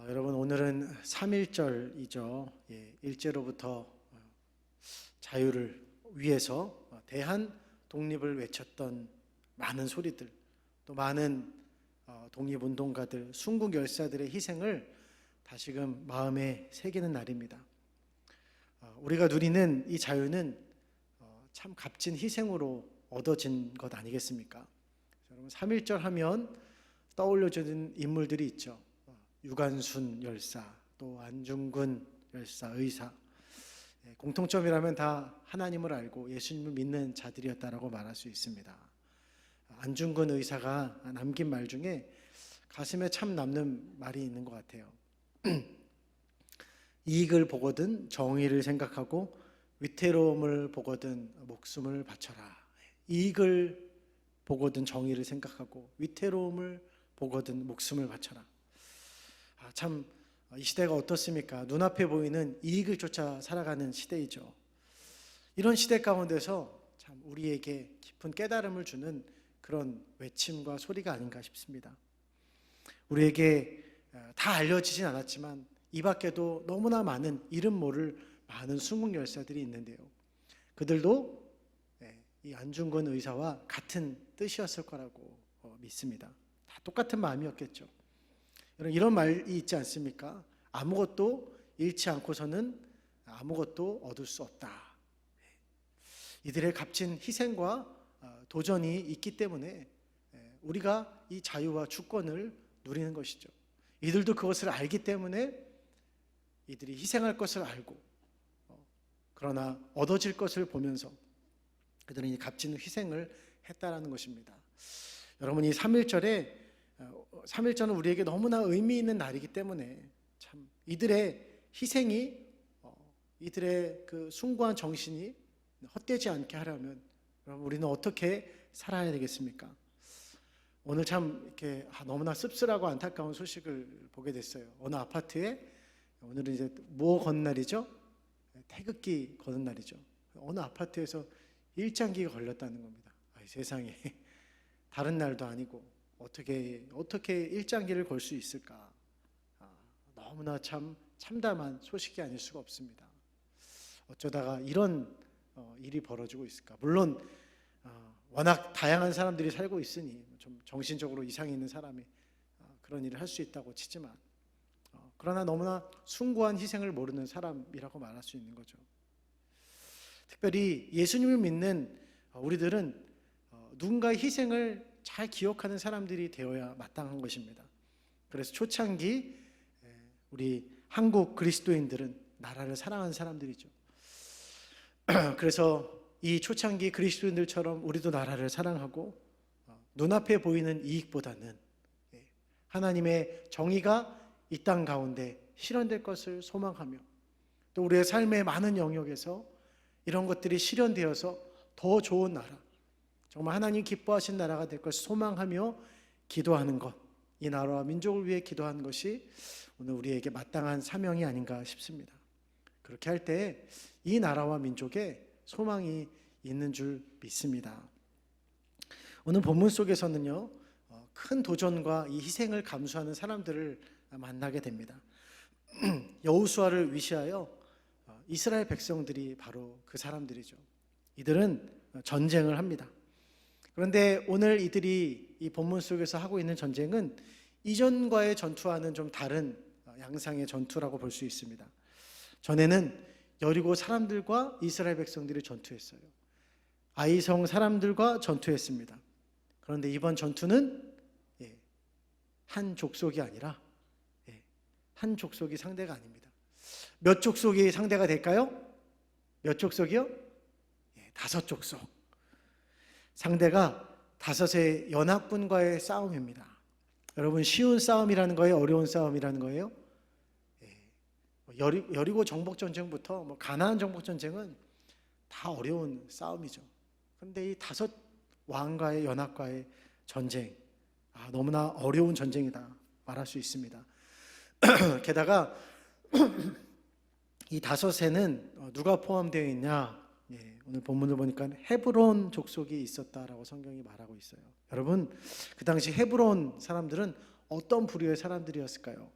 여러분, 오늘은 3.1절이죠. 일제로부터 자유를 위해서 대한 독립을 외쳤던 많은 소리들, 또 많은 독립운동가들, 순국 열사들의 희생을 다시금 마음에 새기는 날입니다. 우리가 누리는 이 자유는 참 값진 희생으로 얻어진 것 아니겠습니까? 여러분, 3.1절 하면 떠올려지는 인물들이 있죠. 유관순 열사, 또 안중근 열사, 의사. 공통점이라면 다 하나님을 알고 예수님을 믿는 자들이었다라고 말할 수 있습니다. 안중근 의사가 남긴 말 중에 가슴에 참 남는 말이 있는 것 같아요. 이익을 보거든 정의를 생각하고 위태로움을 보거든 목숨을 바쳐라. 이익을 보거든 정의를 생각하고 위태로움을 보거든 목숨을 바쳐라. 참 이 시대가 어떻습니까? 눈앞에 보이는 이익을 쫓아 살아가는 시대이죠. 이런 시대 가운데서 참 우리에게 깊은 깨달음을 주는 그런 외침과 소리가 아닌가 싶습니다. 우리에게 다 알려지진 않았지만 이 밖에도 너무나 많은 이름 모를 많은 순국 열사들이 있는데요. 그들도 이 안중근 의사와 같은 뜻이었을 거라고 믿습니다. 다 똑같은 마음이었겠죠. 이런 말이 있지 않습니까? 아무것도 잃지 않고서는 아무것도 얻을 수 없다. 이들의 값진 희생과 도전이 있기 때문에 우리가 이 자유와 주권을 누리는 것이죠. 이들도 그것을 알기 때문에 이들이 희생할 것을 알고 그러나 얻어질 것을 보면서 그들은 이 값진 희생을 했다라는 것입니다. 여러분, 이 3.1절은 우리에게 너무나 의미 있는 날이기 때문에 참 이들의 희생이 이들의 그 숭고한 정신이 헛되지 않게 하려면 그럼 우리는 어떻게 살아야 되겠습니까? 오늘 참 이렇게 너무나 씁쓸하고 안타까운 소식을 보게 됐어요. 어느 아파트에 오늘은 이제 뭐 거는 날이죠? 태극기 거는 날이죠. 어느 아파트에서 일장기가 걸렸다는 겁니다. 세상에, 다른 날도 아니고 어떻게 일장기를 걸 수 있을까? 너무나 참 참담한 소식이 아닐 수가 없습니다. 어쩌다가 이런 일이 벌어지고 있을까? 물론 워낙 다양한 사람들이 살고 있으니 좀 정신적으로 이상이 있는 사람이 그런 일을 할 수 있다고 치지만 그러나 너무나 숭고한 희생을 모르는 사람이라고 말할 수 있는 거죠. 특별히 예수님을 믿는 우리들은 누군가의 희생을 잘 기억하는 사람들이 되어야 마땅한 것입니다. 그래서 초창기 우리 한국 그리스도인들은 나라를 사랑하는 사람들이죠. 그래서 이 초창기 그리스도인들처럼 우리도 나라를 사랑하고 눈앞에 보이는 이익보다는 하나님의 정의가 이 땅 가운데 실현될 것을 소망하며 또 우리의 삶의 많은 영역에서 이런 것들이 실현되어서 더 좋은 나라, 정말 하나님 기뻐하신 나라가 될 것을 소망하며 기도하는 것, 이 나라와 민족을 위해 기도하는 것이 오늘 우리에게 마땅한 사명이 아닌가 싶습니다. 그렇게 할 때 이 나라와 민족에 소망이 있는 줄 믿습니다. 오늘 본문 속에서는요, 큰 도전과 이 희생을 감수하는 사람들을 만나게 됩니다. 여호수아를 위시하여 이스라엘 백성들이 바로 그 사람들이죠. 이들은 전쟁을 합니다. 그런데 오늘 이들이 이 본문 속에서 하고 있는 전쟁은 이전과의 전투와는 좀 다른 양상의 전투라고 볼 수 있습니다. 전에는 여리고 사람들과 이스라엘 백성들이 전투했어요. 아이성 사람들과 전투했습니다. 그런데 이번 전투는 한 족속이 아니라 한 족속이 상대가 아닙니다. 몇 족속이 상대가 될까요? 몇 족속이요? 5족속. 상대가 5의 연합군과의 싸움입니다. 여러분, 쉬운 싸움이라는 거예요? 어려운 싸움이라는 거예요? 여리고 정복전쟁부터 가나안 정복전쟁은 다 어려운 싸움이죠. 그런데 이 5 왕과의 연합과의 전쟁, 너무나 어려운 전쟁이다 말할 수 있습니다. 게다가 이 5에는 누가 포함되어 있냐? 오늘 본문을 보니까 헤브론 족속이 있었다라고 성경이 말하고 있어요. 여러분, 그 당시 헤브론 사람들은 어떤 부류의 사람들이었을까요?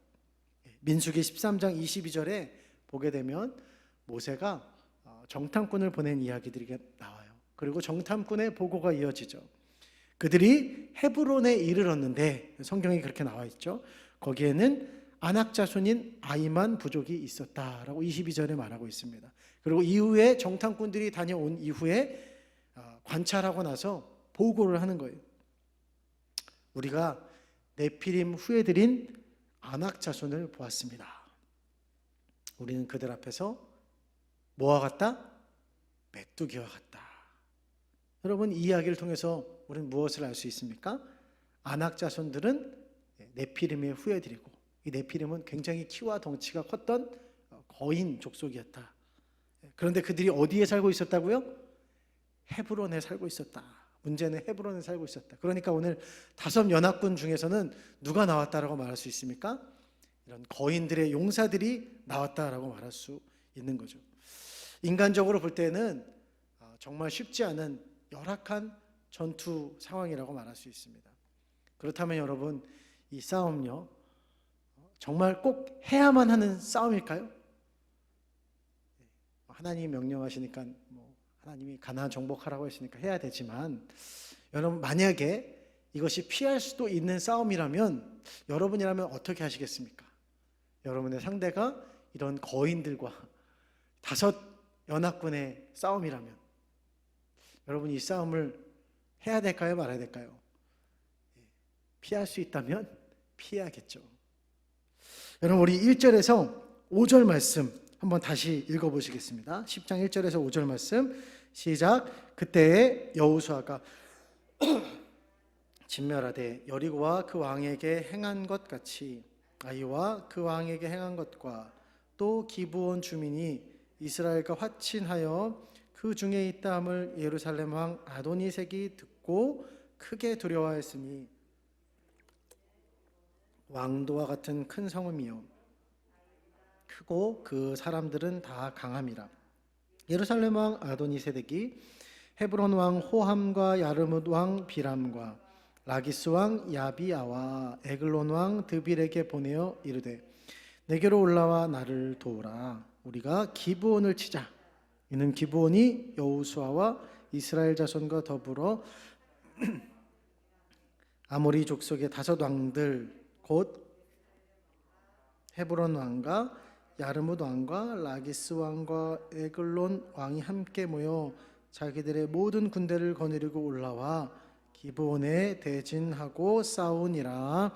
민수기 13장 22절에 보게 되면 모세가 정탐꾼을 보낸 이야기들이 나와요. 그리고 정탐꾼의 보고가 이어지죠. 그들이 헤브론에 이르렀는데, 성경에 그렇게 나와 있죠. 거기에는 아낙 자손인 아이만 부족이 있었다라고 22절에 말하고 있습니다. 그리고 이후에 정탐꾼들이 다녀온 이후에 관찰하고 나서 보고를 하는 거예요. 우리가 네피림 후예들인 아낙 자손을 보았습니다. 우리는 그들 앞에서 뭐와 같다? 메뚜기와 같다. 여러분, 이 이야기를 통해서 우리는 무엇을 알 수 있습니까? 아낙 자손들은 네피림의 후예들이고, 이 네피림은 굉장히 키와 덩치가 컸던 거인 족속이었다. 그런데 그들이 어디에 살고 있었다고요? 헤브론에 살고 있었다. 문제는 헤브론에 살고 있었다. 그러니까 오늘 다섯 연합군 중에서는 누가 나왔다라고 말할 수 있습니까? 이런 거인들의 용사들이 나왔다라고 말할 수 있는 거죠. 인간적으로 볼 때는 정말 쉽지 않은 열악한 전투 상황이라고 말할 수 있습니다. 그렇다면 여러분, 이 싸움요, 정말 꼭 해야만 하는 싸움일까요? 하나님이 명령하시니까 하나님이 가나안 정복하라고 했으니까 해야 되지만, 여러분, 만약에 이것이 피할 수도 있는 싸움이라면 여러분이라면 어떻게 하시겠습니까? 여러분의 상대가 이런 거인들과 다섯 연합군의 싸움이라면 여러분이 이 싸움을 해야 될까요? 말아야 될까요? 피할 수 있다면 피해야겠죠. 여러분, 우리 1절에서 5절 말씀 한번 다시 읽어보시겠습니다. 10장 1절에서 5절 말씀 시작. 그때에 여호수아가 진멸하되 여리고와 그 왕에게 행한 것 같이 아이와 그 왕에게 행한 것과 또 기브온 주민이 이스라엘과 화친하여 그 중에 있다 함을 예루살렘 왕 아도니색이 듣고 크게 두려워하였으니 왕도와 같은 큰 성읍이요 크고 그 사람들은 다 강함이라. 예루살렘 왕 아도니세덱이 헤브론 왕 호함과 야르뭇 왕 비람과 라기스 왕 야비아와 에글론 왕 드빌에게 보내어 이르되 내게로 올라와 나를 도우라. 우리가 기브온을 치자. 이는 기브온이 여호수아와 이스라엘 자손과 더불어 아모리 족속의 다섯 왕들 곧 헤브론 왕과 야르뭇 왕과 라기스 왕과 에글론 왕이 함께 모여 자기들의 모든 군대를 거느리고 올라와 기브온에 대진하고 싸우니라.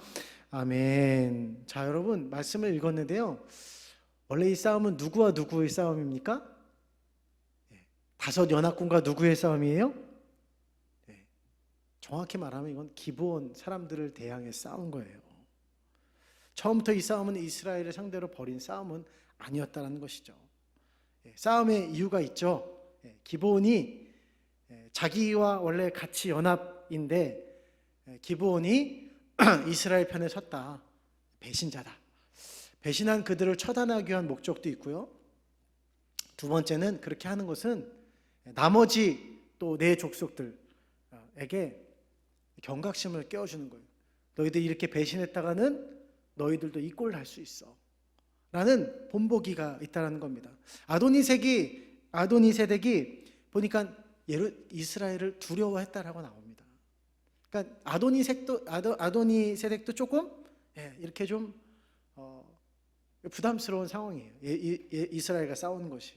아멘. 자, 여러분, 말씀을 읽었는데요, 원래 이 싸움은 누구와 누구의 싸움입니까? 다섯 연합군과 누구의 싸움이에요? 정확히 말하면 이건 기브온 사람들을 대항해 싸운 거예요. 처음부터 이 싸움은 이스라엘을 상대로 벌인 싸움은 아니었다는 것이죠. 싸움의 이유가 있죠. 기브온이 자기와 원래 같이 연합인데 기브온이 이스라엘 편에 섰다. 배신자다. 배신한 그들을 처단하기 위한 목적도 있고요. 두 번째는 그렇게 하는 것은 나머지 또 내 족속들에게 경각심을 깨워주는 거예요. 너희들 이렇게 배신했다가는 너희들도 이 꼴을 할 수 있어 라는 본보기가 있다는 겁니다. 아도니세덱이 보니까 이스라엘을 두려워했다라고 나옵니다. 그러니까 아도니세덱도 조금 이렇게 좀 부담스러운 상황이에요. 이스라엘과 싸우는 것이.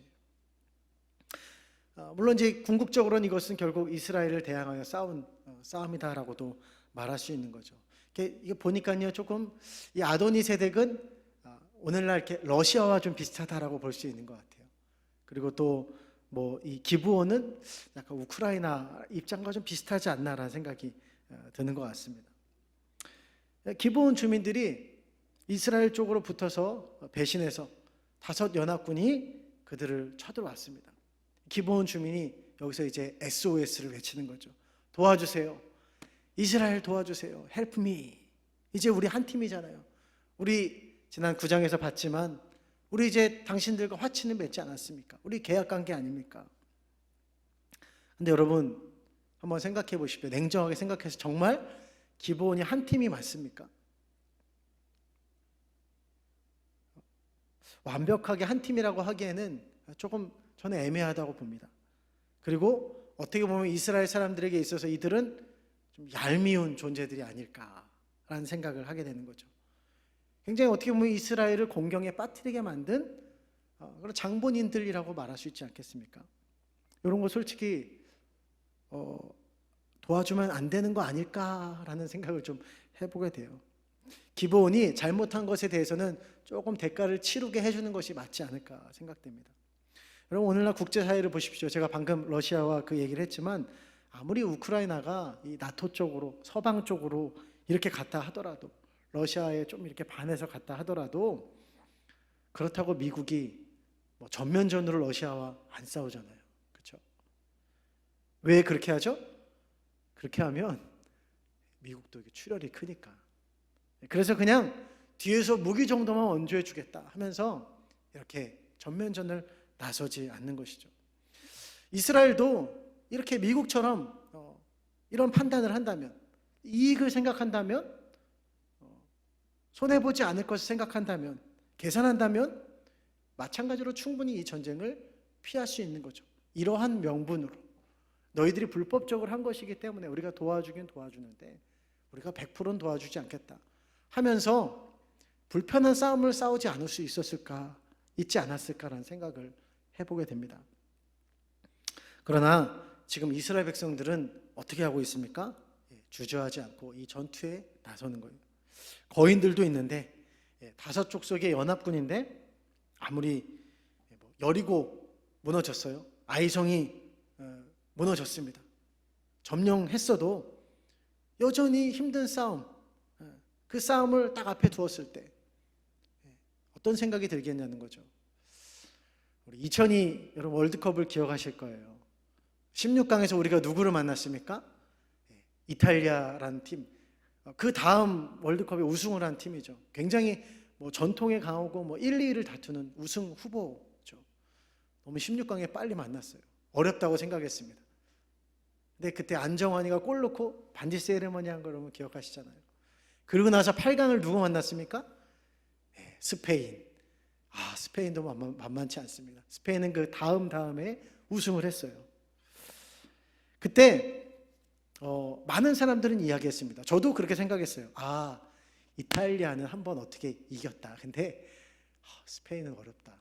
물론 이제 궁극적으로는 이것은 결국 이스라엘을 대항하여 싸운 싸움이다라고도 말할 수 있는 거죠. 이게 보니까요, 조금 이 아도니세덱은 오늘날 이렇게 러시아와 좀 비슷하다라고 볼 수 있는 것 같아요. 그리고 또 이 기브온은 약간 우크라이나 입장과 좀 비슷하지 않나라는 생각이 드는 것 같습니다. 기브온 주민들이 이스라엘 쪽으로 붙어서 배신해서 다섯 연합군이 그들을 쳐들어왔습니다. 기브온 주민이 여기서 이제 SOS를 외치는 거죠. 도와주세요. 이스라엘 도와주세요. Help me. 이제 우리 한 팀이잖아요. 우리 지난 9장에서 봤지만 우리 이제 당신들과 화친을 맺지 않았습니까? 우리 계약 관계 아닙니까? 근데 여러분 한번 생각해 보십시오. 냉정하게 생각해서 정말 기브온이 한 팀이 맞습니까? 완벽하게 한 팀이라고 하기에는 조금 저는 애매하다고 봅니다. 그리고 어떻게 보면 이스라엘 사람들에게 있어서 이들은 좀 얄미운 존재들이 아닐까라는 생각을 하게 되는 거죠. 굉장히 어떻게 보면 이스라엘을 공경에 빠뜨리게 만든 그런 장본인들이라고 말할 수 있지 않겠습니까? 이런 거 솔직히 도와주면 안 되는 거 아닐까라는 생각을 좀 해보게 돼요. 기브온이 잘못한 것에 대해서는 조금 대가를 치르게 해주는 것이 맞지 않을까 생각됩니다. 여러분, 오늘날 국제사회를 보십시오. 제가 방금 러시아와 그 얘기를 했지만 아무리 우크라이나가 이 나토 쪽으로, 서방 쪽으로 이렇게 갔다 하더라도, 러시아에 좀 이렇게 반해서 갔다 하더라도, 그렇다고 미국이 뭐 전면전으로 러시아와 안 싸우잖아요. 그렇죠? 왜 그렇게 하죠? 그렇게 하면 미국도 이게 출혈이 크니까. 그래서 그냥 뒤에서 무기 정도만 원조해 주겠다 하면서 이렇게 전면전을 나서지 않는 것이죠. 이스라엘도 이렇게 미국처럼 이런 판단을 한다면, 이익을 생각한다면, 손해보지 않을 것을 생각한다면, 계산한다면 마찬가지로 충분히 이 전쟁을 피할 수 있는 거죠. 이러한 명분으로 너희들이 불법적으로 한 것이기 때문에 우리가 도와주긴 도와주는데 우리가 100%는 도와주지 않겠다 하면서 불편한 싸움을 싸우지 않을 수 있지 않았을까라는 생각을 해보게 됩니다. 그러나 지금 이스라엘 백성들은 어떻게 하고 있습니까? 주저하지 않고 이 전투에 나서는 거예요. 거인들도 있는데 5족속의 연합군인데 아무리 여리고 무너졌어요. 아이성이 무너졌습니다. 점령했어도 여전히 힘든 싸움, 그 싸움을 딱 앞에 두었을 때 어떤 생각이 들겠냐는 거죠. 우리 2002 여러분 월드컵을 기억하실 거예요. 16강에서 우리가 누구를 만났습니까? 이탈리아라는 팀. 그 다음 월드컵에 우승을 한 팀이죠. 굉장히 전통에 강하고 1, 2위를 다투는 우승 후보죠. 너무 16강에 빨리 만났어요. 어렵다고 생각했습니다. 근데 그때 안정환이가 골 넣고 반지 세레머니 한 걸 여러분 기억하시잖아요. 그리고 나서 8강을 누구 만났습니까? 스페인. 스페인도 만만치 않습니다. 스페인은 그 다음에 우승을 했어요. 그때 많은 사람들은 이야기했습니다. 저도 그렇게 생각했어요. 이탈리아는 한번 어떻게 이겼다. 근데 스페인은 어렵다.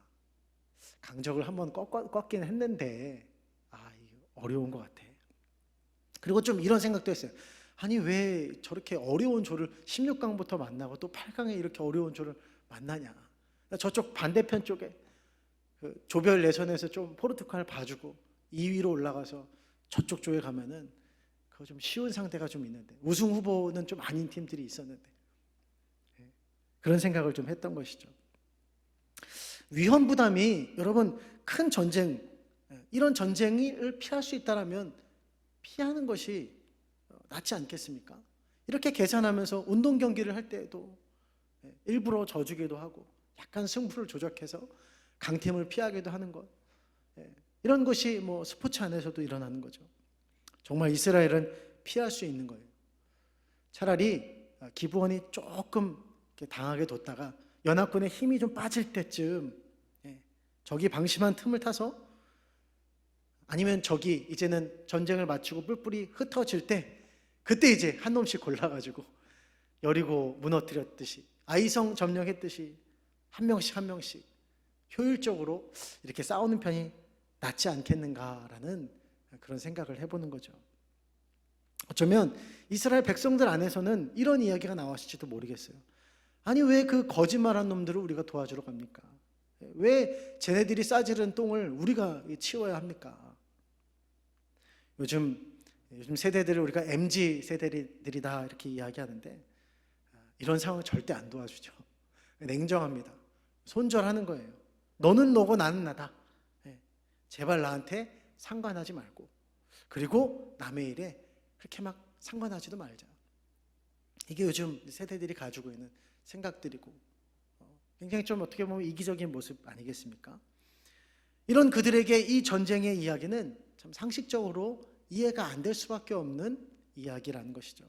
강적을 한번 꺾긴 했는데 이거 어려운 것 같아. 그리고 좀 이런 생각도 했어요. 아니 왜 저렇게 어려운 조를 16강부터 만나고 또 8강에 이렇게 어려운 조를 만나냐. 저쪽 반대편 쪽에 그 조별 예선에서 좀 포르투갈 봐주고 2위로 올라가서 저쪽 조에 가면은 그거 좀 쉬운 상대가 좀 있는데 우승 후보는 좀 아닌 팀들이 있었는데 그런 생각을 좀 했던 것이죠. 위험 부담이 여러분 큰 전쟁, 이런 전쟁을 피할 수 있다면 피하는 것이 낫지 않겠습니까? 이렇게 계산하면서 운동 경기를 할 때에도 일부러 져주기도 하고 약간 승부를 조작해서 강팀을 피하기도 하는 것, 이런 것이 스포츠 안에서도 일어나는 거죠. 정말 이스라엘은 피할 수 있는 거예요. 차라리 기브온이 조금 당하게 뒀다가 연합군의 힘이 좀 빠질 때쯤 적이 방심한 틈을 타서, 아니면 적이 이제는 전쟁을 마치고 뿔뿔이 흩어질 때 그때 이제 한 놈씩 골라가지고 여리고 무너뜨렸듯이 아이성 점령했듯이 한 명씩 효율적으로 이렇게 싸우는 편이 낫지 않겠는가라는 그런 생각을 해보는 거죠. 어쩌면 이스라엘 백성들 안에서는 이런 이야기가 나왔을지도 모르겠어요. 아니 왜 그 거짓말한 놈들을 우리가 도와주러 갑니까? 왜 쟤네들이 싸지른 똥을 우리가 치워야 합니까? 요즘 세대들을 우리가 MZ 세대들이다 이렇게 이야기하는데 이런 상황을 절대 안 도와주죠. 냉정합니다. 손절하는 거예요. 너는 너고 나는 나다. 제발 나한테 상관하지 말고, 그리고 남의 일에 그렇게 막 상관하지도 말자. 이게 요즘 세대들이 가지고 있는 생각들이고 굉장히 좀 어떻게 보면 이기적인 모습 아니겠습니까? 이런 그들에게 이 전쟁의 이야기는 참 상식적으로 이해가 안 될 수밖에 없는 이야기라는 것이죠.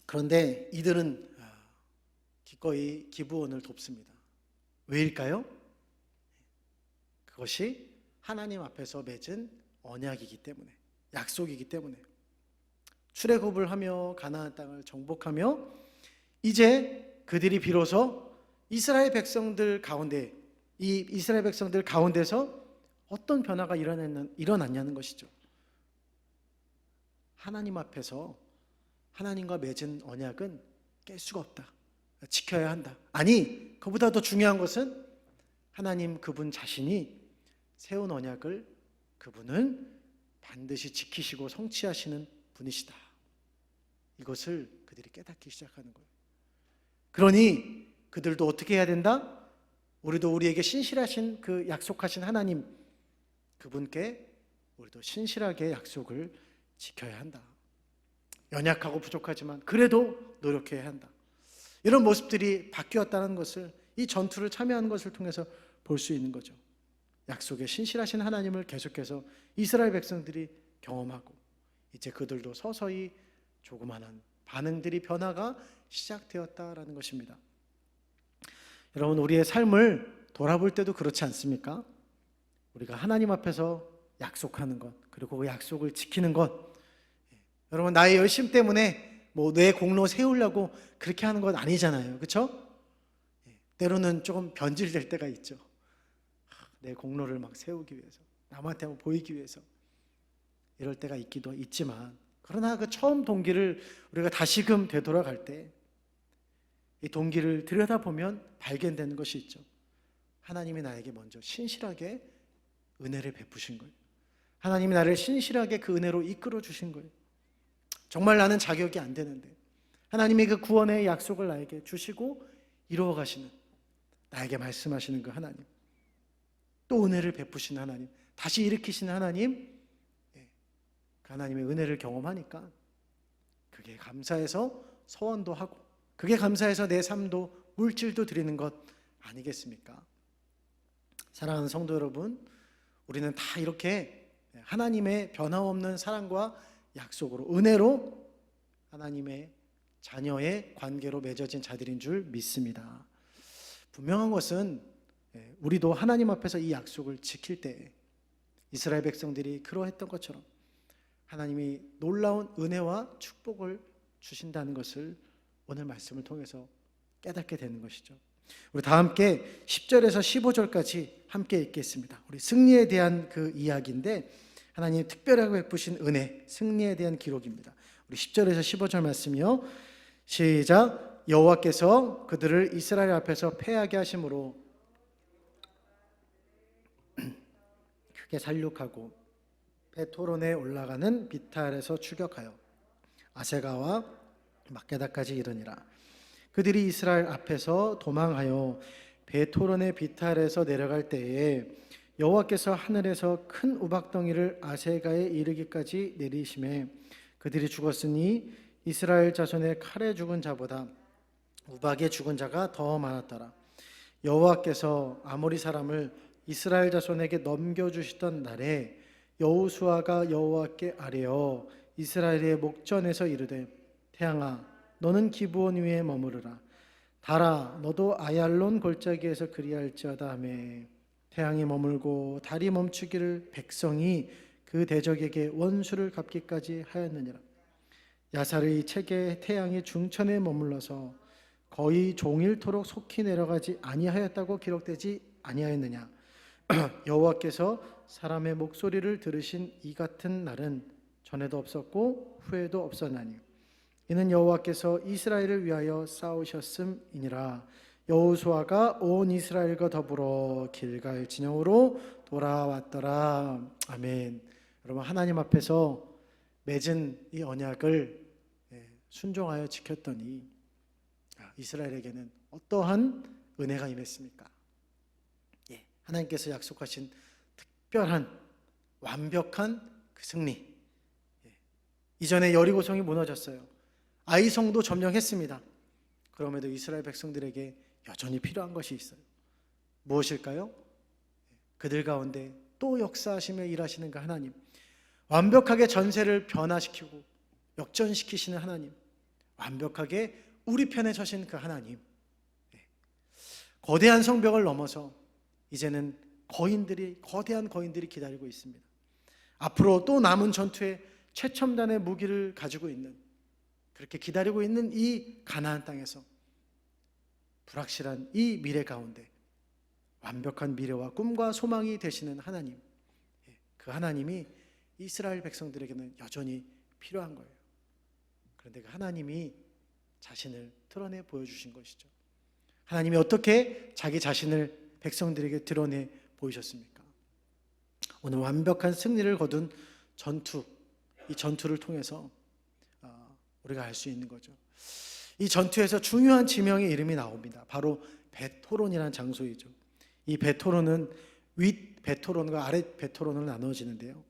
그런데 이들은 기꺼이 기부원을 돕습니다. 왜일까요? 그것이 하나님 앞에서 맺은 언약이기 때문에, 약속이기 때문에. 출애굽을 하며 가나안 땅을 정복하며 이제 그들이 비로소 이스라엘 백성들 가운데, 이 이스라엘 백성들 가운데서 어떤 변화가 일어났냐는 것이죠. 하나님 앞에서 하나님과 맺은 언약은 깰 수가 없다, 지켜야 한다. 아니, 그보다 더 중요한 것은 하나님 그분 자신이 세운 언약을 그분은 반드시 지키시고 성취하시는 분이시다. 이것을 그들이 깨닫기 시작하는 거예요. 그러니 그들도 어떻게 해야 된다? 우리도 우리에게 신실하신 그 약속하신 하나님, 그분께 우리도 신실하게 약속을 지켜야 한다. 연약하고 부족하지만 그래도 노력해야 한다. 이런 모습들이 바뀌었다는 것을, 이 전투를 참여하는 것을 통해서 볼 수 있는 거죠. 약속에 신실하신 하나님을 계속해서 이스라엘 백성들이 경험하고, 이제 그들도 서서히 조그마한 반응들이, 변화가 시작되었다라는 것입니다. 여러분, 우리의 삶을 돌아볼 때도 그렇지 않습니까? 우리가 하나님 앞에서 약속하는 것, 그리고 그 약속을 지키는 것, 여러분, 나의 열심 때문에 내 공로 세우려고 그렇게 하는 건 아니잖아요. 그렇죠? 때로는 조금 변질될 때가 있죠. 내 공로를 막 세우기 위해서, 남한테 보이기 위해서 이럴 때가 있기도 있지만, 그러나 그 처음 동기를 우리가 다시금 되돌아갈 때 이 동기를 들여다보면 발견되는 것이 있죠. 하나님이 나에게 먼저 신실하게 은혜를 베푸신 거예요. 하나님이 나를 신실하게 그 은혜로 이끌어 주신 거예요. 정말 나는 자격이 안 되는데 하나님이 그 구원의 약속을 나에게 주시고 이루어 가시는, 나에게 말씀하시는 그 하나님, 또 은혜를 베푸시는 하나님, 다시 일으키시는 하나님, 그 하나님의 은혜를 경험하니까 그게 감사해서 서원도 하고, 그게 감사해서 내 삶도, 물질도 드리는 것 아니겠습니까? 사랑하는 성도 여러분, 우리는 다 이렇게 하나님의 변함없는 사랑과 약속으로, 은혜로 하나님의 자녀의 관계로 맺어진 자들인 줄 믿습니다. 분명한 것은 우리도 하나님 앞에서 이 약속을 지킬 때 이스라엘 백성들이 그러했던 것처럼 하나님이 놀라운 은혜와 축복을 주신다는 것을 오늘 말씀을 통해서 깨닫게 되는 것이죠. 우리 다 함께 10절에서 15절까지 함께 읽겠습니다. 우리 승리에 대한 그 이야기인데, 하나님이 특별하게 베푸신 은혜, 승리에 대한 기록입니다. 우리 10절에서 15절 말씀이요. 시작. 여호와께서 그들을 이스라엘 앞에서 패하게 하심으로 크게 살육하고 베토론에 올라가는 비탈에서 추격하여 아세가와 막게다까지 이르니라. 그들이 이스라엘 앞에서 도망하여 베토론의 비탈에서 내려갈 때에 여호와께서 하늘에서 큰 우박덩이를 아세가에 이르기까지 내리심에 그들이 죽었으니 이스라엘 자손의 칼에 죽은 자보다 우박에 죽은 자가 더 많았더라. 여호와께서 아모리 사람을 이스라엘 자손에게 넘겨주시던 날에 여호수아가 여호와께 아뢰어 이스라엘의 목전에서 이르되, 태양아, 너는 기브온 위에 머무르라. 달아, 너도 아얄론 골짜기에서 그리할지어다 하매, 태양이 머물고 달이 멈추기를 백성이 그 대적에게 원수를 갚기까지 하였느니라. 야살의 책에 태양이 중천에 머물러서 거의 종일토록 속히 내려가지 아니하였다고 기록되지 아니하였느냐. 여호와께서 사람의 목소리를 들으신 이 같은 날은 전에도 없었고 후에도 없었나니 이는 여호와께서 이스라엘을 위하여 싸우셨음이니라. 여호수아가 온 이스라엘과 더불어 길갈 진영으로 돌아왔더라. 아멘. 여러분, 하나님 앞에서 맺은 이 언약을 순종하여 지켰더니 이스라엘에게는 어떠한 은혜가 임했습니까? 하나님께서 약속하신 특별한 완벽한 그 승리. 이전에 여리고성이 무너졌어요. 아이성도 점령했습니다. 그럼에도 이스라엘 백성들에게 여전히 필요한 것이 있어요. 무엇일까요? 그들 가운데 또 역사하시며 일하시는 그 하나님, 완벽하게 전세를 변화시키고 역전시키시는 하나님, 완벽하게 우리 편에 서신 그 하나님, 거대한 성벽을 넘어서 이제는 거대한 거인들이 기다리고 있습니다. 앞으로 또 남은 전투에 최첨단의 무기를 가지고 있는, 그렇게 기다리고 있는 이 가나안 땅에서 불확실한 이 미래 가운데 완벽한 미래와 꿈과 소망이 되시는 하나님, 그 하나님이 이스라엘 백성들에게는 여전히 필요한 거예요. 그런데 그 하나님이 자신을 드러내 보여주신 것이죠. 하나님이 어떻게 자기 자신을 백성들에게 드러내 보이셨습니까? 오늘 완벽한 승리를 거둔 전투, 이 전투를 통해서 우리가 알 수 있는 거죠. 이 전투에서 중요한 지명의 이름이 나옵니다. 바로 벳호론이라는 장소이죠. 이 벳호론은 윗 벳호론과 아랫 벳호론으로 나눠지는데요,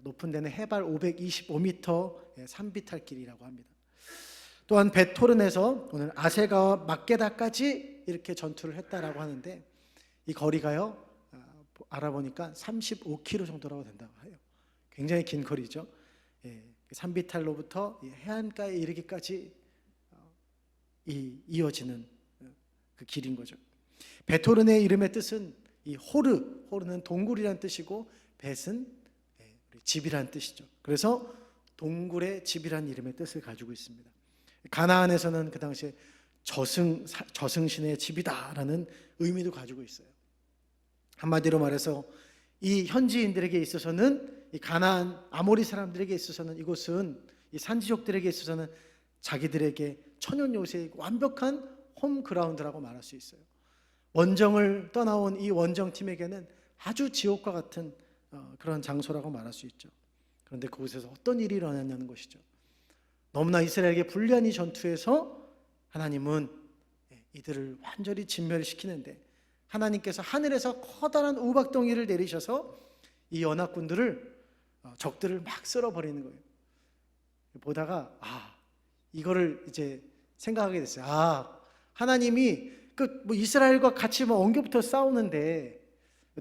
높은 데는 해발 525m 산비탈길이라고 합니다. 또한 벳호론에서 오늘 아세가와 막게다까지 이렇게 전투를 했다라고 하는데, 이 거리가요, 알아보니까 35km 정도라고 된다고 해요. 굉장히 긴 거리죠. 산비탈로부터 해안가에 이르기까지 이어지는 그 길인 거죠. 벳호론의 이름의 뜻은 이 호르는 동굴이란 뜻이고, 벳은 집이란 뜻이죠. 그래서 동굴의 집이란 이름의 뜻을 가지고 있습니다. 가나안에서는 그 당시에 저승신의 집이다라는 의미도 가지고 있어요. 한마디로 말해서 이 현지인들에게 있어서는, 이 가나안 아모리 사람들에게 있어서는, 이곳은 이 산지족들에게 있어서는 자기들에게 천연 요새의 완벽한 홈그라운드라고 말할 수 있어요. 원정을 떠나온 이 원정팀에게는 아주 지옥과 같은 그런 장소라고 말할 수 있죠. 그런데 그곳에서 어떤 일이 일어났냐는 것이죠. 너무나 이스라엘에게 불리한 이 전투에서 하나님은 이들을 완전히 진멸시키는데, 하나님께서 하늘에서 커다란 우박덩이를 내리셔서 이 연합군들을, 적들을 막 쓸어버리는 거예요. 보다가 이거를 이제 생각하게 됐어요. 하나님이 이스라엘과 같이 엉겨붙어 싸우는데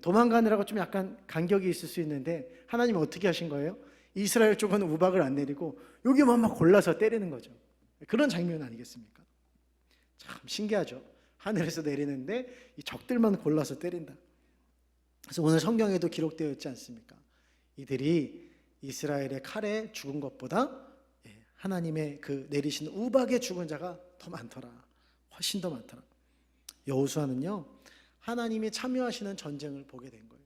도망가느라고 좀 약간 간격이 있을 수 있는데, 하나님이 어떻게 하신 거예요? 이스라엘 쪽은 우박을 안 내리고 여기만 막 골라서 때리는 거죠. 그런 장면 아니겠습니까? 참 신기하죠. 하늘에서 내리는데 이 적들만 골라서 때린다. 그래서 오늘 성경에도 기록되어 있지 않습니까? 이들이 이스라엘의 칼에 죽은 것보다 하나님의 그 내리신 우박에 죽은 자가 더 많더라. 훨씬 더 많더라. 여호수아는요, 하나님이 참여하시는 전쟁을 보게 된 거예요.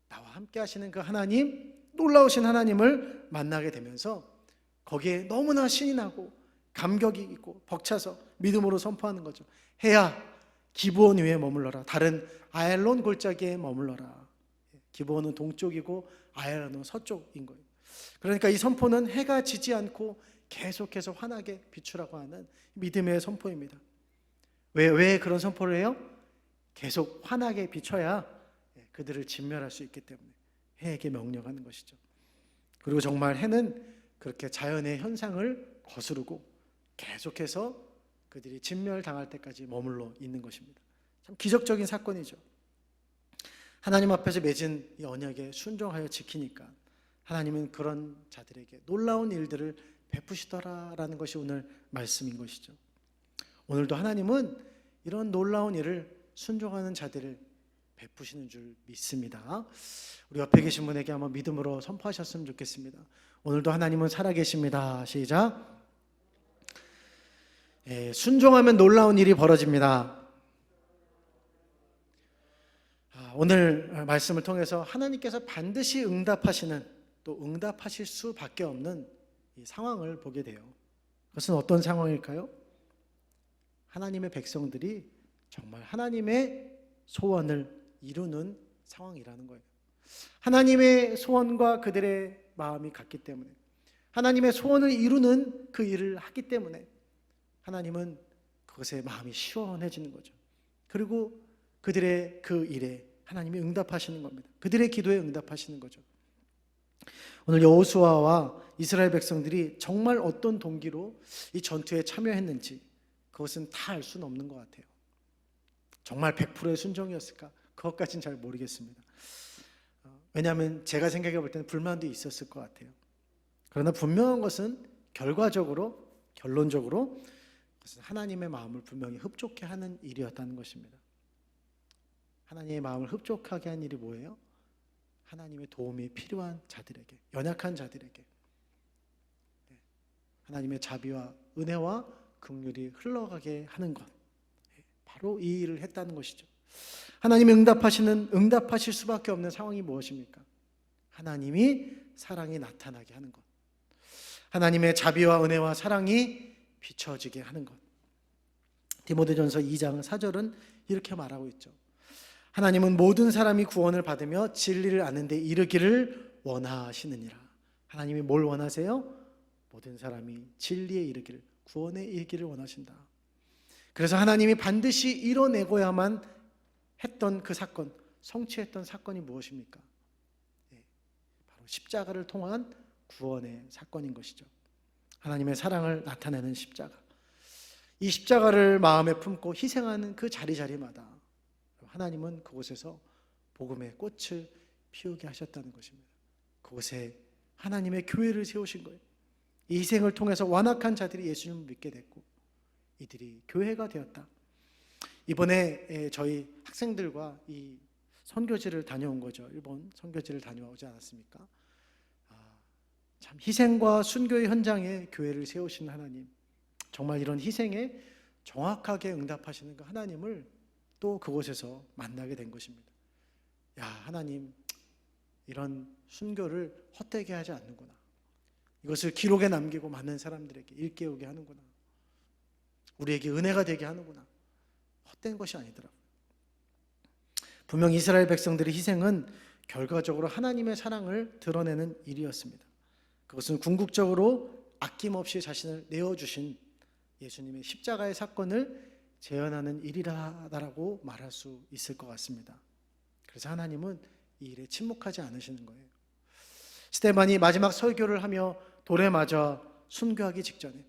나와 함께 하시는 그 하나님, 놀라우신 하나님을 만나게 되면서 거기에 너무나 신이 나고 감격이 있고 벅차서 믿음으로 선포하는 거죠. 해야 기브온 위에 머물러라. 다른 아얄론 골짜기에 머물러라. 기브온은 동쪽이고 아얄론은 서쪽인 거예요. 그러니까 이 선포는 해가 지지 않고 계속해서 환하게 비추라고 하는 믿음의 선포입니다. 왜 그런 선포를 해요? 계속 환하게 비춰야 그들을 진멸할 수 있기 때문에 해에게 명령하는 것이죠. 그리고 정말 해는 그렇게 자연의 현상을 거스르고 계속해서 그들이 진멸당할 때까지 머물러 있는 것입니다. 참 기적적인 사건이죠. 하나님 앞에서 맺은 이 언약에 순종하여 지키니까 하나님은 그런 자들에게 놀라운 일들을 베푸시더라라는 것이 오늘 말씀인 것이죠. 오늘도 하나님은 이런 놀라운 일을 순종하는 자들을 베푸시는 줄 믿습니다. 우리 옆에 계신 분에게 한번 믿음으로 선포하셨으면 좋겠습니다. 오늘도 하나님은 살아계십니다. 시작. 순종하면 놀라운 일이 벌어집니다. 오늘 말씀을 통해서 하나님께서 반드시 응답하시는, 또 응답하실 수밖에 없는 이 상황을 보게 돼요. 그것은 어떤 상황일까요? 하나님의 백성들이 정말 하나님의 소원을 이루는 상황이라는 거예요. 하나님의 소원과 그들의 마음이 같기 때문에, 하나님의 소원을 이루는 그 일을 하기 때문에 하나님은 그것에 마음이 시원해지는 거죠. 그리고 그들의 그 일에 하나님이 응답하시는 겁니다. 그들의 기도에 응답하시는 거죠. 오늘 여호수아와 이스라엘 백성들이 정말 어떤 동기로 이 전투에 참여했는지 그것은 다 알 수는 없는 것 같아요. 정말 100%의 순종이었을까? 그것까지는 잘 모르겠습니다. 왜냐하면 제가 생각해 볼 때는 불만도 있었을 것 같아요. 그러나 분명한 것은 결론적으로 그것은 하나님의 마음을 분명히 흡족해 하는 일이었다는 것입니다. 하나님의 마음을 흡족하게 한 일이 뭐예요? 하나님의 도움이 필요한 자들에게, 연약한 자들에게 하나님의 자비와 은혜와 긍휼이 흘러가게 하는 것, 바로 이 일을 했다는 것이죠. 하나님이 응답하실 수밖에 없는 상황이 무엇입니까? 하나님이 사랑이 나타나게 하는 것, 하나님의 자비와 은혜와 사랑이 비춰지게 하는 것. 디모데전서 2장 4절은 이렇게 말하고 있죠. 하나님은 모든 사람이 구원을 받으며 진리를 아는 데 이르기를 원하시느니라. 하나님이 뭘 원하세요? 모든 사람이 진리에 이르기를, 구원에 이르기를 원하신다. 그래서 하나님이 반드시 이뤄내고야만 했던 그 사건, 성취했던 사건이 무엇입니까? 바로 십자가를 통한 구원의 사건인 것이죠. 하나님의 사랑을 나타내는 십자가. 이 십자가를 마음에 품고 희생하는 그 자리자리마다 하나님은 그곳에서 복음의 꽃을 피우게 하셨다는 것입니다. 그곳에 하나님의 교회를 세우신 거예요. 이 희생을 통해서 완악한 자들이 예수님을 믿게 됐고 이들이 교회가 되었다. 이번에 저희 학생들과 이 선교지를 다녀온 거죠. 일본 선교지를 다녀오지 않았습니까? 참 희생과 순교의 현장에 교회를 세우신 하나님, 정말 이런 희생에 정확하게 응답하시는 그 하나님을 또 그곳에서 만나게 된 것입니다. 야, 하나님, 이런 순교를 헛되게 하지 않는구나. 이것을 기록에 남기고 많은 사람들에게 일깨우게 하는구나. 우리에게 은혜가 되게 하는구나. 헛된 것이 아니더라고요. 분명 이스라엘 백성들의 희생은 결과적으로 하나님의 사랑을 드러내는 일이었습니다. 그것은 궁극적으로 아낌없이 자신을 내어주신 예수님의 십자가의 사건을 재현하는 일이라고 말할 수 있을 것 같습니다. 그래서 하나님은 이 일에 침묵하지 않으시는 거예요. 스데반이 마지막 설교를 하며 돌에 맞아 순교하기 직전에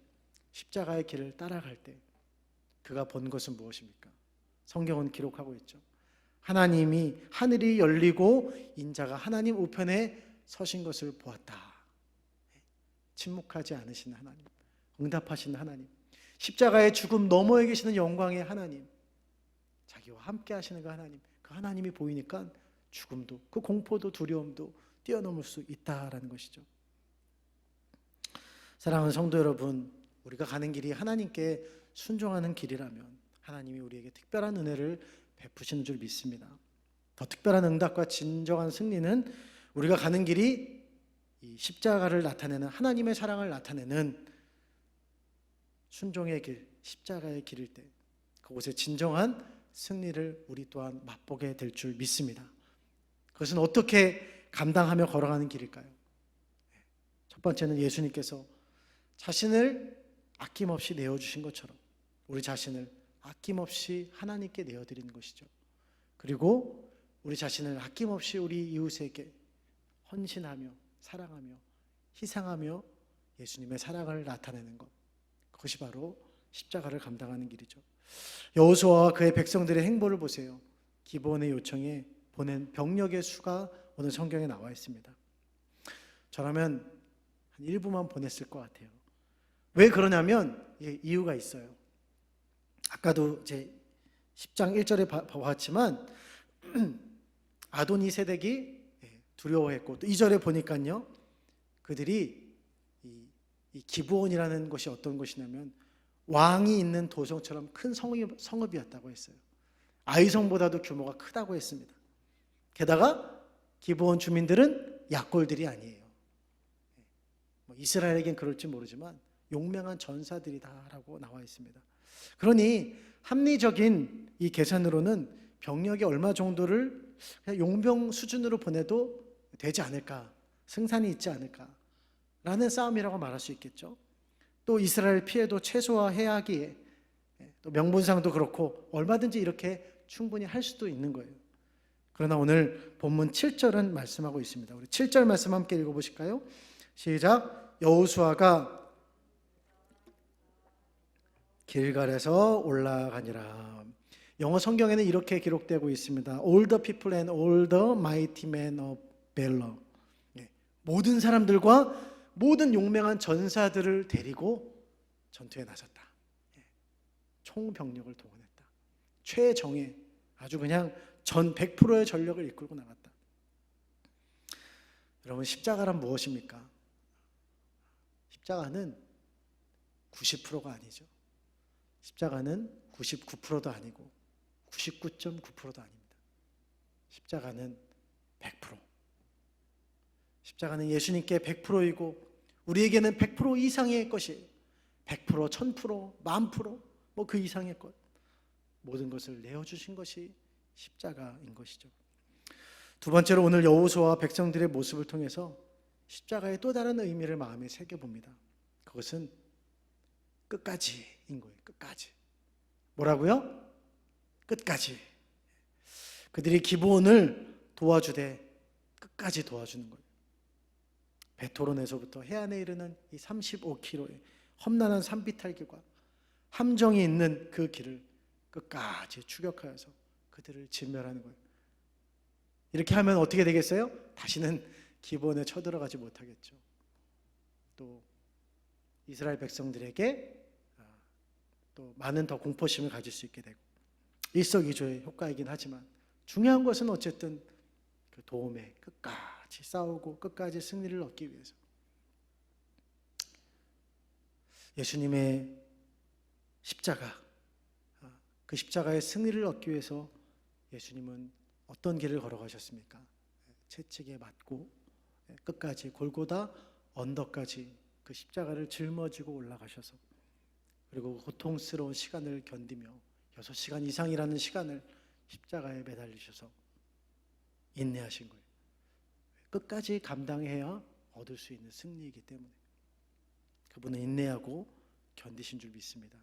십자가의 길을 따라갈 때 그가 본 것은 무엇입니까? 성경은 기록하고 있죠. 하나님이, 하늘이 열리고 인자가 하나님 우편에 서신 것을 보았다. 침묵하지 않으시는 하나님, 응답하시는 하나님, 십자가의 죽음 너머에 계시는 영광의 하나님, 자기와 함께 하시는 그 하나님, 그 하나님이 보이니까 죽음도, 그 공포도 두려움도 뛰어넘을 수 있다라는 것이죠. 사랑하는 성도 여러분, 우리가 가는 길이 하나님께 순종하는 길이라면 하나님이 우리에게 특별한 은혜를 베푸시는 줄 믿습니다. 더 특별한 응답과 진정한 승리는 우리가 가는 길이 이 십자가를 나타내는, 하나님의 사랑을 나타내는 순종의 길, 십자가의 길일 때 그곳에 진정한 승리를 우리 또한 맛보게 될 줄 믿습니다. 그것은 어떻게 감당하며 걸어가는 길일까요? 첫 번째는 예수님께서 자신을 아낌없이 내어주신 것처럼 우리 자신을 아낌없이 하나님께 내어드리는 것이죠. 그리고 우리 자신을 아낌없이 우리 이웃에게 헌신하며 사랑하며 희생하며 예수님의 사랑을 나타내는 것, 그것이 바로 십자가를 감당하는 길이죠. 여호수아와 그의 백성들의 행보를 보세요. 기브온의 요청에 보낸 병력의 수가 오늘 성경에 나와 있습니다. 저라면 한 1부만 보냈을 것 같아요. 왜 그러냐면 이유가 있어요. 아까도 이제 10장 1절에 봤지만 아도니세덱이 두려워했고, 또 2절에 보니까요, 그들이 이 기브온이라는 것이 어떤 것이냐면 왕이 있는 도성처럼 큰 성읍이었다고 했어요. 아이성보다도 규모가 크다고 했습니다. 게다가 기브온 주민들은 약골들이 아니에요. 이스라엘에겐 그럴지 모르지만 용맹한 전사들이다라고 나와 있습니다. 그러니 합리적인 이 계산으로는 병력이 얼마 정도를 그냥 용병 수준으로 보내도 되지 않을까, 승산이 있지 않을까라는 싸움이라고 말할 수 있겠죠. 또 이스라엘 피해도 최소화해야 하기에 또 명분상도 그렇고 얼마든지 이렇게 충분히 할 수도 있는 거예요. 그러나 오늘 본문 7절은 말씀하고 있습니다. 우리 7절 말씀 함께 읽어보실까요? 시작. 여호수아가 길갈에서 올라가니라. 영어 성경에는 이렇게 기록되고 있습니다. All the people and all the mighty men of valor. 모든 사람들과 모든 용맹한 전사들을 데리고 전투에 나섰다. 총병력을 동원했다. 최정예, 아주 그냥 전 100%의 전력을 이끌고 나갔다. 여러분, 십자가란 무엇입니까? 십자가는 90%가 아니죠. 십자가는 99%도 아니고 99.9%도 아닙니다. 십자가는 100%. 십자가는 예수님께 100%이고 우리에게는 100% 이상의 것이에요. 100%, 1000%, 10,000%, 뭐 그 이상의 것, 모든 것을 내어주신 것이 십자가인 것이죠. 두 번째로 오늘 여호수아와 백성들의 모습을 통해서 십자가의 또 다른 의미를 마음에 새겨봅니다. 그것은 끝까지인 거예요. 끝까지. 뭐라고요? 끝까지. 그들이 기브온을 도와주되 끝까지 도와주는 거예요. 베토론에서부터 해안에 이르는 이 35km의 험난한 산비탈길과 함정이 있는 그 길을 끝까지 추격하여서 그들을 진멸하는 거예요. 이렇게 하면 어떻게 되겠어요? 다시는 기브온에 쳐들어가지 못하겠죠. 또 이스라엘 백성들에게 또 많은 더 공포심을 가질 수 있게 되고 일석이조의 효과이긴 하지만 중요한 것은 어쨌든 그 도움에 끝까지 싸우고 끝까지 승리를 얻기 위해서 예수님의 십자가, 그 십자가의 승리를 얻기 위해서 예수님은 어떤 길을 걸어가셨습니까? 채찍에 맞고 끝까지 골고다 언덕까지 그 십자가를 짊어지고 올라가셔서 그리고 고통스러운 시간을 견디며 6시간 이상이라는 시간을 십자가에 매달리셔서 인내하신 거예요. 끝까지 감당해야 얻을 수 있는 승리이기 때문에 그분은 인내하고 견디신 줄 믿습니다.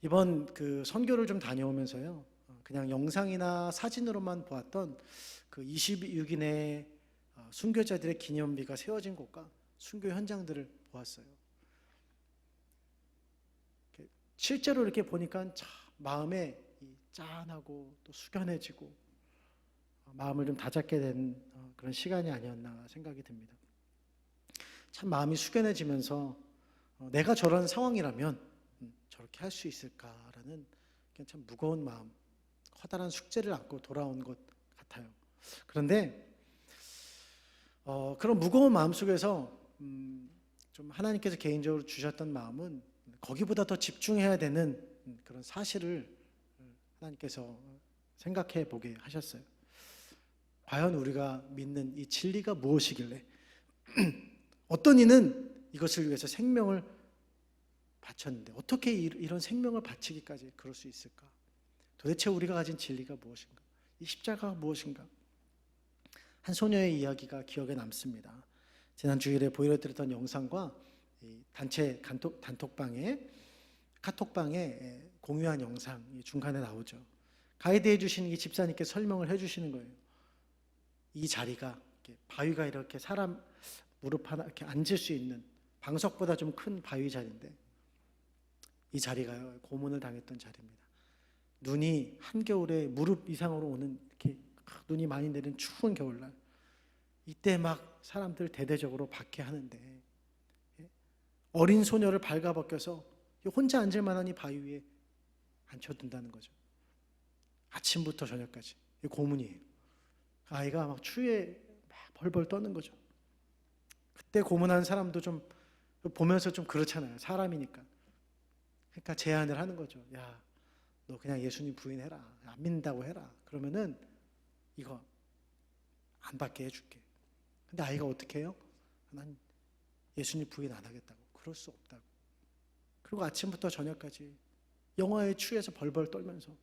이번 그 선교를 좀 다녀오면서요, 그냥 영상이나 사진으로만 보았던 그 26인의 순교자들의 기념비가 세워진 곳과 순교 현장들을 보았어요. 실제로 이렇게 보니까 참 마음에 짠하고 또 숙연해지고 마음을 좀 다잡게 된 그런 시간이 아니었나 생각이 듭니다. 참 마음이 숙연해지면서 내가 저런 상황이라면 저렇게 할 수 있을까라는 참 무거운 마음, 커다란 숙제를 안고 돌아온 것 같아요. 그런데 그런 무거운 마음 속에서 좀 하나님께서 개인적으로 주셨던 마음은 거기보다 더 집중해야 되는 그런 사실을 하나님께서 생각해 보게 하셨어요. 과연 우리가 믿는 이 진리가 무엇이길래 어떤 이는 이것을 위해서 생명을 바쳤는데 어떻게 이런 생명을 바치기까지 그럴 수 있을까? 도대체 우리가 가진 진리가 무엇인가? 이 십자가가 무엇인가? 한 소녀의 이야기가 기억에 남습니다. 지난 주일에 보여드렸던 영상과 단체 단톡방에 카톡방에 공유한 영상이 중간에 나오죠. 가이드해 주시는 이 집사님께 설명을 해 주시는 거예요. 이 자리가 바위가 이렇게 사람 무릎 하나 이렇게 앉을 수 있는 방석보다 좀 큰 바위 자리인데 이 자리가요, 고문을 당했던 자리입니다. 눈이 한겨울에 무릎 이상으로 오는 이렇게 눈이 많이 내리는 추운 겨울날 이때 막 사람들 대대적으로 박해하는데 어린 소녀를 발가벗겨서 혼자 앉을 만한 이 바위 위에 앉혀둔다는 거죠. 아침부터 저녁까지. 이 고문이에요. 아이가 막 추위에 막 벌벌 떠는 거죠. 그때 고문한 사람도 좀 보면서 좀 그렇잖아요. 사람이니까. 그러니까 제안을 하는 거죠. 야, 너 그냥 예수님 부인해라. 안 믿는다고 해라. 그러면은 이거 안 받게 해줄게. 근데 아이가 어떻게 해요? 난 예수님 부인 안 하겠다고. 그럴 수 없다고. 그리고 아침부터 저녁까지 영화에 취해서 벌벌 떨면서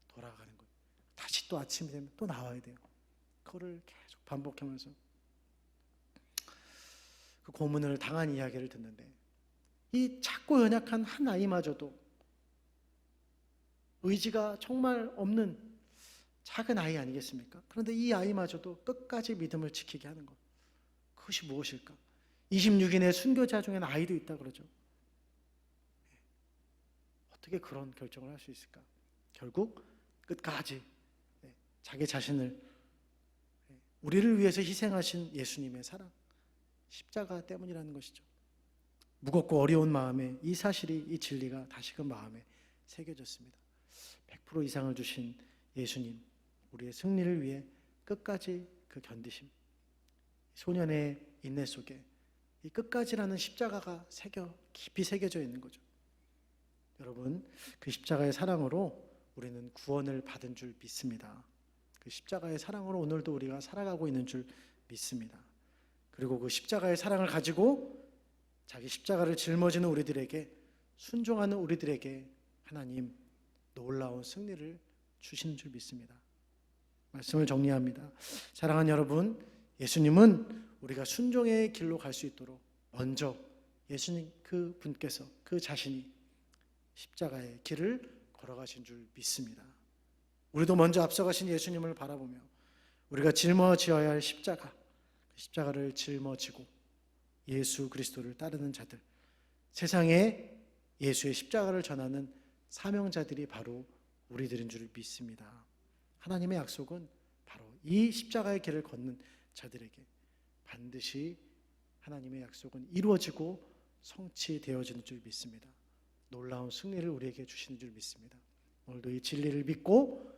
돌아가는 거예요. 다시 또 아침이 되면 또 나와야 돼요. 그거를 계속 반복하면서 그 고문을 당한 이야기를 듣는데 이 작고 연약한 한 아이마저도 의지가 정말 없는 작은 아이 아니겠습니까? 그런데 이 아이마저도 끝까지 믿음을 지키게 하는 것, 그것이 무엇일까? 26인의 순교자 중에는 아이도 있다 그러죠. 어떻게 그런 결정을 할 수 있을까? 결국 끝까지 자기 자신을 우리를 위해서 희생하신 예수님의 사랑, 십자가 때문이라는 것이죠. 무겁고 어려운 마음에 이 사실이, 이 진리가 다시금 마음에 새겨졌습니다. 100% 이상을 주신 예수님, 우리의 승리를 위해 끝까지 그 견디심, 소년의 인내 속에 이 끝까지라는 십자가가 깊이 새겨져 있는 거죠. 여러분, 그 십자가의 사랑으로 우리는 구원을 받은 줄 믿습니다. 그 십자가의 사랑으로 오늘도 우리가 살아가고 있는 줄 믿습니다. 그리고 그 십자가의 사랑을 가지고 자기 십자가를 짊어지는 우리들에게, 순종하는 우리들에게 하나님 놀라운 승리를 주시는 줄 믿습니다. 말씀을 정리합니다. 사랑하는 여러분, 예수님은 우리가 순종의 길로 갈 수 있도록 먼저 예수님 그 분께서, 그 자신이 십자가의 길을 걸어가신 줄 믿습니다. 우리도 먼저 앞서가신 예수님을 바라보며 우리가 짊어져야 할 십자가, 그 십자가를 짊어지고 예수 그리스도를 따르는 자들, 세상에 예수의 십자가를 전하는 사명자들이 바로 우리들인 줄 믿습니다. 하나님의 약속은 바로 이 십자가의 길을 걷는 자들에게 반드시 하나님의 약속은 이루어지고 성취되어지는 줄 믿습니다. 놀라운 승리를 우리에게 주시는 줄 믿습니다. 오늘도 이 진리를 믿고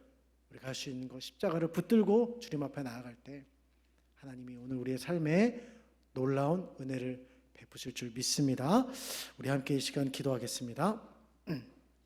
우리가 할 수 있는 것, 십자가를 붙들고 주님 앞에 나아갈 때 하나님이 오늘 우리의 삶에 놀라운 은혜를 베푸실 줄 믿습니다. 우리 함께 이 시간 기도하겠습니다.